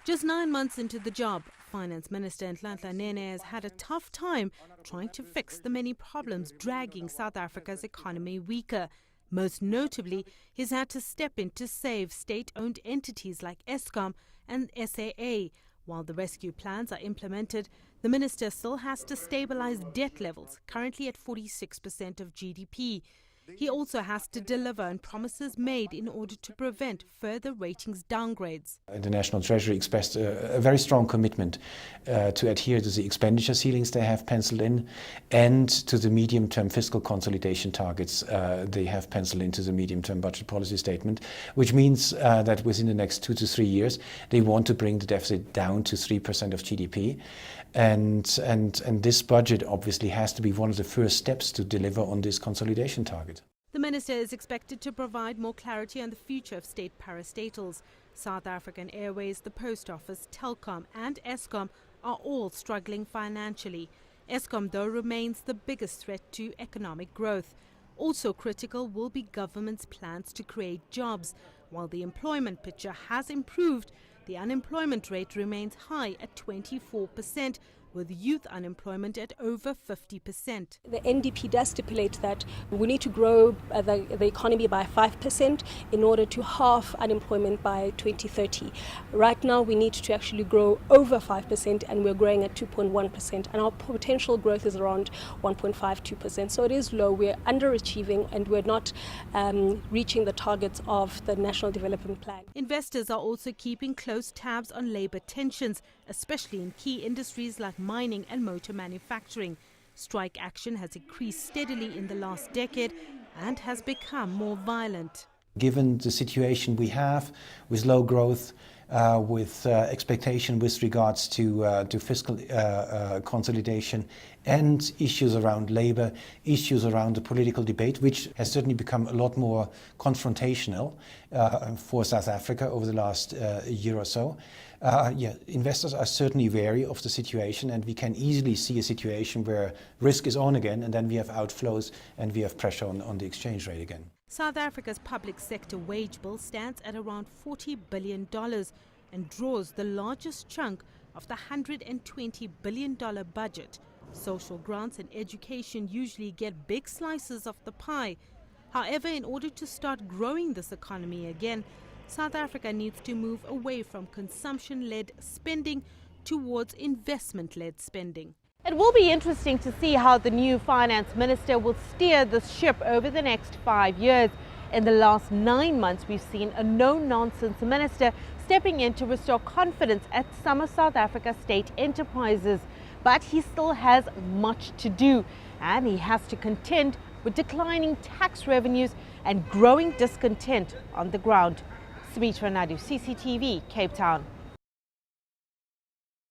Just 9 months into the job, Finance Minister Nhlanhla Nene has had a tough time trying to fix the many problems dragging South Africa's economy weaker. Most notably, he's had to step in to save state-owned entities like Eskom and SAA. While the rescue plans are implemented, the minister still has to stabilize debt levels, currently at 46% of GDP. He also has to deliver on promises made in order to prevent further ratings downgrades. The National Treasury expressed a very strong commitment to adhere to the expenditure ceilings they have penciled in and to the medium-term fiscal consolidation targets they have penciled into the medium-term budget policy statement, which means that within the next 2 to 3 years they want to bring the deficit down to 3% of GDP. And this budget obviously has to be one of the first steps to deliver on this consolidation target. The minister is expected to provide more clarity on the future of state parastatals. South African Airways, the Post Office, Telkom and Eskom are all struggling financially. Eskom, though, remains the biggest threat to economic growth. Also critical will be government's plans to create jobs. While the employment picture has improved, the unemployment rate remains high at 24%, with youth unemployment at over 50%. The NDP does stipulate that we need to grow the economy by 5% in order to halve unemployment by 2030. Right now we need to actually grow over 5% and we're growing at 2.1%, and our potential growth is around 1.52%. So it is low, we're underachieving and we're not reaching the targets of the National Development Plan. Investors are also keeping close tabs on labour tensions, especially in key industries like mining and motor manufacturing. Strike action has increased steadily in the last decade and has become more violent. Given the situation we have with low growth, with expectation with regards to fiscal consolidation and issues around labour, issues around the political debate, which has certainly become a lot more confrontational for South Africa over the last year or so. Investors are certainly wary of the situation, and we can easily see a situation where risk is on again and then we have outflows and we have pressure on the exchange rate again. South Africa's public sector wage bill stands at around $40 billion and draws the largest chunk of the $120 billion budget. Social grants and education usually get big slices of the pie. However, in order to start growing this economy again, South Africa needs to move away from consumption-led spending towards investment-led spending. It will be interesting to see how the new finance minister will steer this ship over the next 5 years. In the last 9 months, we've seen a no-nonsense minister stepping in to restore confidence at some of South Africa's state enterprises. But he still has much to do, and he has to contend with declining tax revenues and growing discontent on the ground. Sumitra, Nydoo, CCTV, Cape Town.